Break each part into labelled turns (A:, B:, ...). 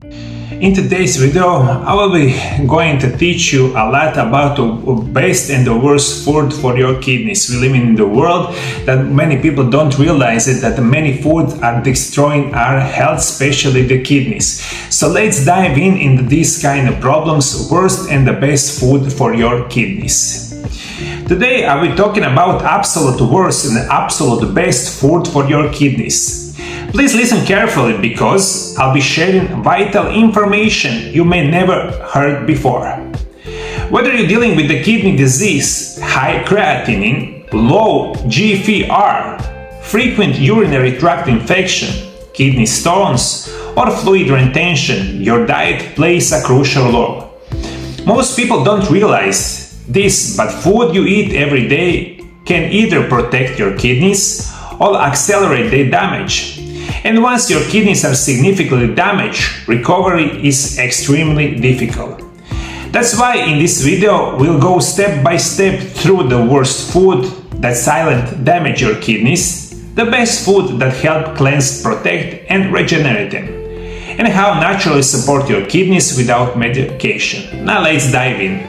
A: In today's video, I will be going to teach you a lot about the best and the worst food for your kidneys. We live in the world that many people don't realize it, that many foods are destroying our health, especially the kidneys. So let's dive into these kind of problems, worst and the best food for your kidneys. Today I will be talking about absolute worst and absolute best food for your kidneys. Please listen carefully because I'll be sharing vital information you may never heard before. Whether you're dealing with the kidney disease, high creatinine, low GFR, frequent urinary tract infection, kidney stones, or fluid retention, your diet plays a crucial role. Most people don't realize this, but food you eat every day can either protect your kidneys or accelerate their damage. And once your kidneys are significantly damaged, recovery is extremely difficult. That's why in this video we'll go step by step through the worst food that silently damage your kidneys, the best food that help cleanse, protect and regenerate them, and how naturally support your kidneys without medication. Now let's dive in.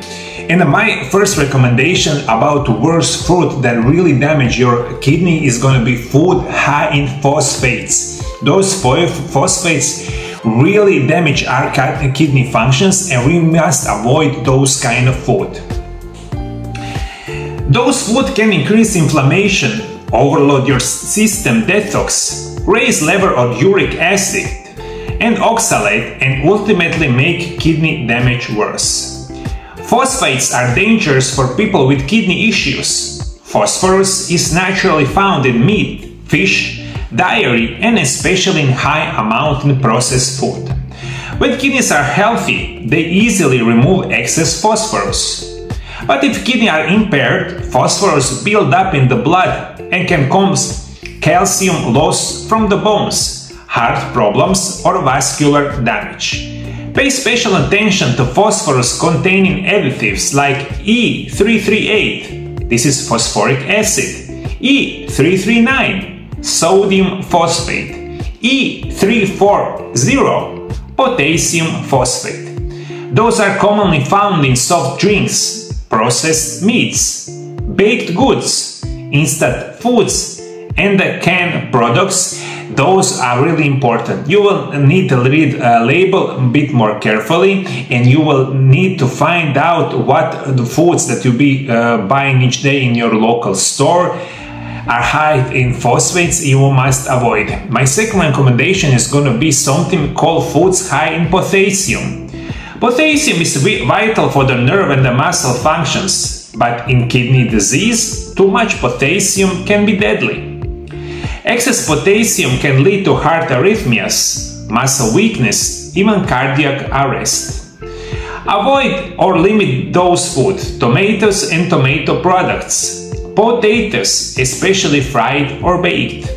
A: And my first recommendation about the worst food that really damage your kidney is going to be food high in phosphates. Those phosphates really damage our kidney functions, and we must avoid those kind of food. Those food can increase inflammation, overload your system detox, raise level of uric acid and oxalate, and ultimately make kidney damage worse. Phosphates are dangerous for people with kidney issues. Phosphorus is naturally found in meat, fish, dairy, and especially in high amount in processed food. When kidneys are healthy, they easily remove excess phosphorus. But if kidneys are impaired, phosphorus builds up in the blood and can cause calcium loss from the bones, heart problems, or vascular damage. Pay special attention to phosphorus-containing additives like E338, this is phosphoric acid, E339, sodium phosphate, E340, potassium phosphate. Those are commonly found in soft drinks, processed meats, baked goods, instant foods, and the canned products. Those are really important. You will need to read a label a bit more carefully, and you will need to find out what the foods that you'll be buying each day in your local store are high in phosphates you must avoid. My second recommendation is going to be something called foods high in potassium. Potassium is vital for the nerve and the muscle functions, but in kidney disease, too much potassium can be deadly. Excess potassium can lead to heart arrhythmias, muscle weakness, even cardiac arrest. Avoid or limit those foods: tomatoes and tomato products, potatoes, especially fried or baked,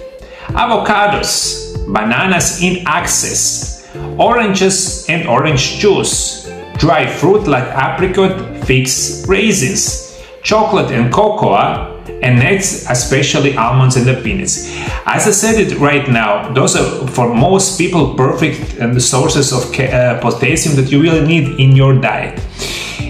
A: avocados, bananas in excess, oranges and orange juice, dry fruit like apricot, figs, raisins, chocolate and cocoa, and nuts, especially almonds and the peanuts. As I said it right now, those are for most people perfect sources of potassium that you really need in your diet.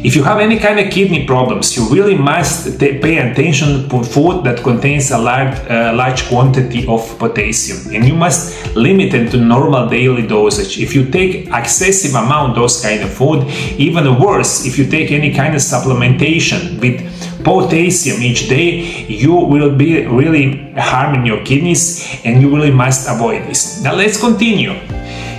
A: If you have any kind of kidney problems, you really must pay attention to food that contains a large quantity of potassium, and you must limit it to normal daily dosage. If you take excessive amount of those kind of food, even worse, if you take any kind of supplementation with potassium each day, you will be really harming your kidneys, and you really must avoid this. Now let's continue.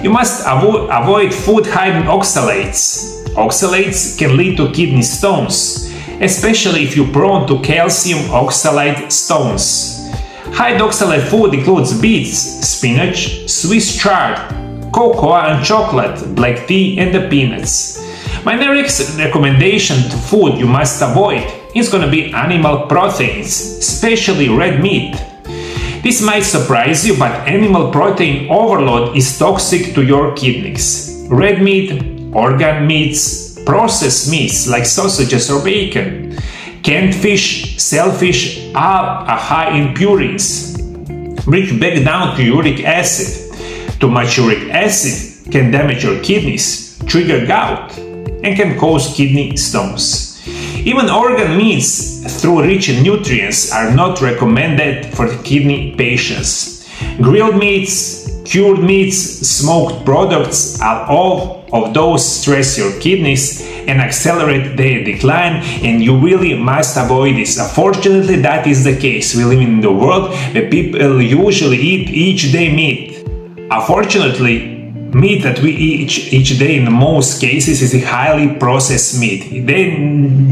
A: You must avoid food high in oxalates. Oxalates can lead to kidney stones, especially if you're prone to calcium oxalate stones. High oxalate food includes beets, spinach, Swiss chard, cocoa and chocolate, black tea and the peanuts. My next recommendation to food you must avoid is going to be animal proteins, especially red meat. This might surprise you, but animal protein overload is toxic to your kidneys. Red meat, organ meats, processed meats like sausages or bacon, canned fish, shellfish are high in purines, which break down to uric acid. Too much uric acid can damage your kidneys, trigger gout, and can cause kidney stones. Even organ meats, though rich in nutrients, are not recommended for kidney patients. Grilled meats, cured meats, smoked products are all of those stress your kidneys and accelerate their decline, and you really must avoid this. Unfortunately, that is the case. We live in the world where people usually eat each day meat. Unfortunately, meat that we eat each day in most cases is a highly processed meat. They're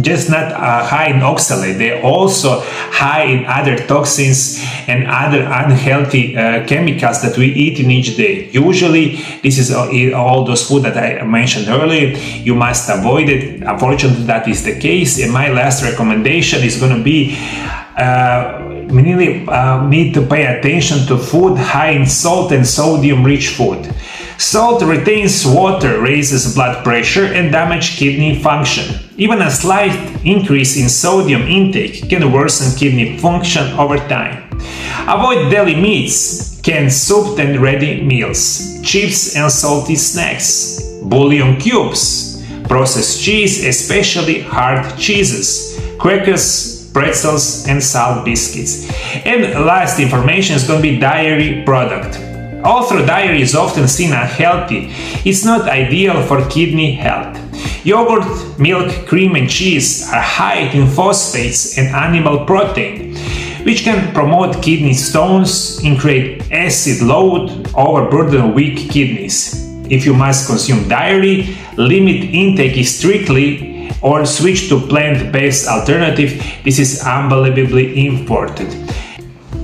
A: just not high in oxalate, they're also high in other toxins and other unhealthy chemicals that we eat in each day. Usually, this is all those food that I mentioned earlier. You must avoid it. Unfortunately, that is the case. And my last recommendation is going to be we need to pay attention to food high in salt and sodium-rich food. Salt retains water, raises blood pressure, and damages kidney function. Even a slight increase in sodium intake can worsen kidney function over time. Avoid deli meats, canned soup and ready meals, chips and salty snacks, bouillon cubes, processed cheese, especially hard cheeses, crackers, pretzels, and salt biscuits. And last information is going to be dairy product. Although dairy is often seen unhealthy, it's not ideal for kidney health. Yogurt, milk, cream, and cheese are high in phosphates and animal protein, which can promote kidney stones and create acid load, overburden weak kidneys. If you must consume dairy, limit intake strictly or switch to plant-based alternative. This is unbelievably important.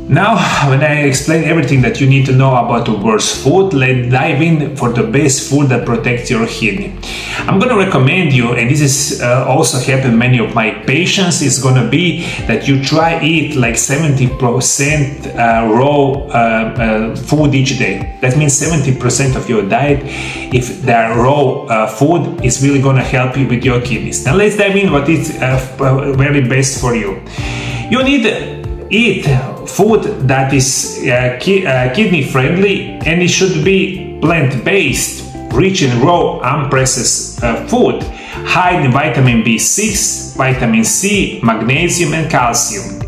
A: Now, when I explain everything that you need to know about the worst food, let's dive in for the best food that protects your kidney. I'm going to recommend you, and this is also happened many of my patients, is going to be that you try eat like 70% raw food each day. That means 70% of your diet, if the raw food is really going to help you with your kidneys. Now let's dive in what is very best for you. You need eat food that is kidney friendly, and it should be plant-based, rich in raw unprocessed food, high in vitamin B6, vitamin C, magnesium, and calcium.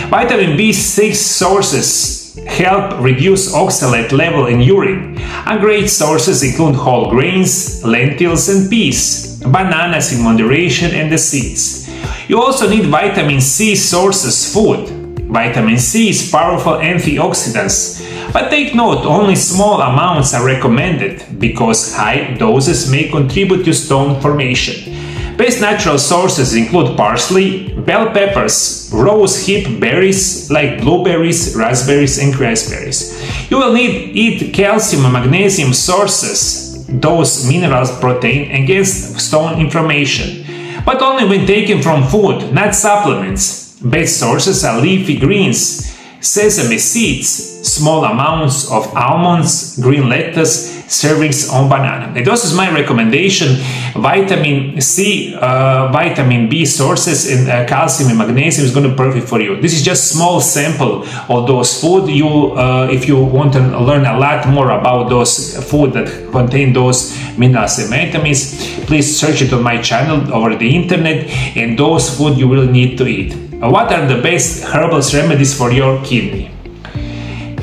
A: Vitamin B6 sources help reduce oxalate level in urine, and great sources include whole grains, lentils, and peas, bananas in moderation, and the seeds. You also need vitamin C sources food. Vitamin C is powerful antioxidants, but take note, only small amounts are recommended because high doses may contribute to stone formation. Best natural sources include parsley, bell peppers, rose hip berries like blueberries, raspberries, and raspberries. You will need eat calcium and magnesium sources, those minerals, protein against stone inflammation, but only when taken from food, not supplements. Best sources are leafy greens, sesame seeds, small amounts of almonds, green lettuce, servings on banana. And this is my recommendation. Vitamin C, vitamin B sources, and calcium and magnesium is going to be perfect for you. This is just small sample of those food. If you want to learn a lot more about those food that contain those minerals and vitamins, please search it on my channel over the internet, and those food you will need to eat. What are the best herbal remedies for your kidney?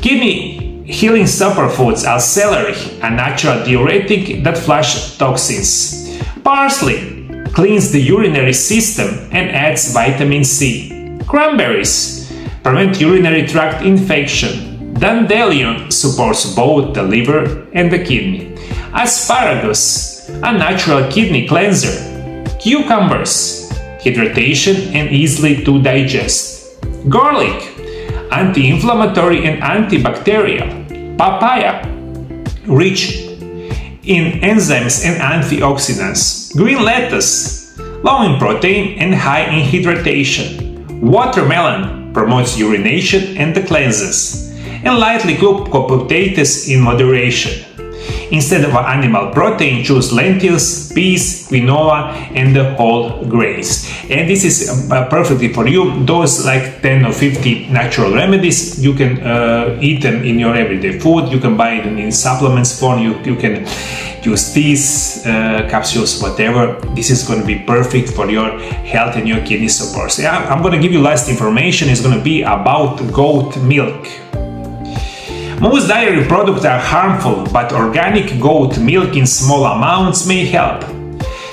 A: Kidney healing superfoods are celery, a natural diuretic that flushes toxins. Parsley cleans the urinary system and adds vitamin C. Cranberries prevent urinary tract infection. Dandelion supports both the liver and the kidney. Asparagus, a natural kidney cleanser. Cucumbers, hydration and easily to digest. Garlic, anti-inflammatory and antibacterial. Papaya, rich in enzymes and antioxidants. Green lettuce, low in protein and high in hydration. Watermelon promotes urination and the cleanses. And lightly cooked potatoes in moderation. Instead of animal protein, choose lentils, peas, quinoa, and the whole grains. And this is perfectly for you. Those like 10 or 50 natural remedies, you can eat them in your everyday food. You can buy them in supplements form. You can use teas, capsules, whatever. This is going to be perfect for your health and your kidney support. So I'm going to give you last information. Is going to be about goat milk. Most dairy products are harmful, but organic goat milk in small amounts may help.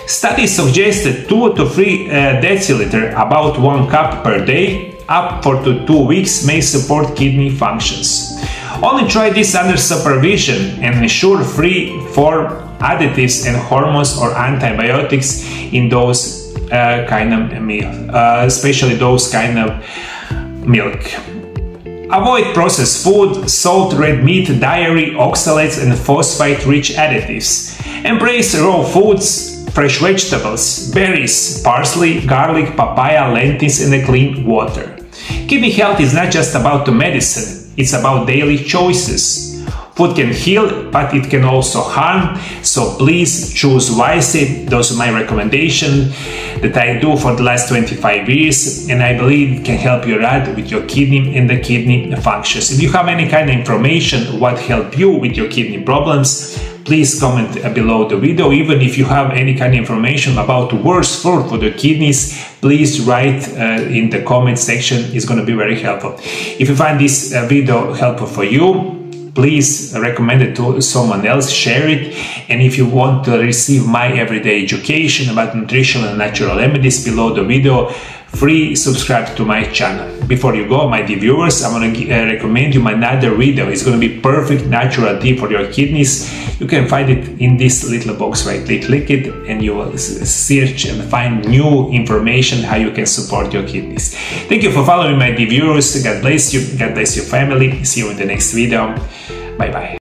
A: Studies suggested 2 to 3 deciliter, about 1 cup per day, up for 2 weeks may support kidney functions. Only try this under supervision and ensure free from additives and hormones or antibiotics in those kind of milk, especially those kind of milk. Avoid processed food, salt, red meat, dairy, oxalates, and phosphate-rich additives. Embrace raw foods, fresh vegetables, berries, parsley, garlic, papaya, lentils, and clean water. Kidney health is not just about the medicine, it's about daily choices. Food can heal, but it can also harm, so please choose wisely. Those are my recommendations that I do for the last 25 years, and I believe it can help you out with your kidney and the kidney functions. If you have any kind of information what help you with your kidney problems, please comment below the video. Even if you have any kind of information about worse food for the kidneys, please write in the comment section. It's going to be very helpful. If you find this video helpful for you, please recommend it to someone else, share it. And if you want to receive my everyday education about nutrition and natural remedies, below the video, free subscribe to my channel. Before you go, my dear viewers, I'm going to recommend you another video. It's going to be perfect natural tea for your kidneys. You can find it in this little box right there. Click it and you will search and find new information how you can support your kidneys. Thank you for following, my dear viewers. God bless you. God bless your family. See you in the next video. Bye bye.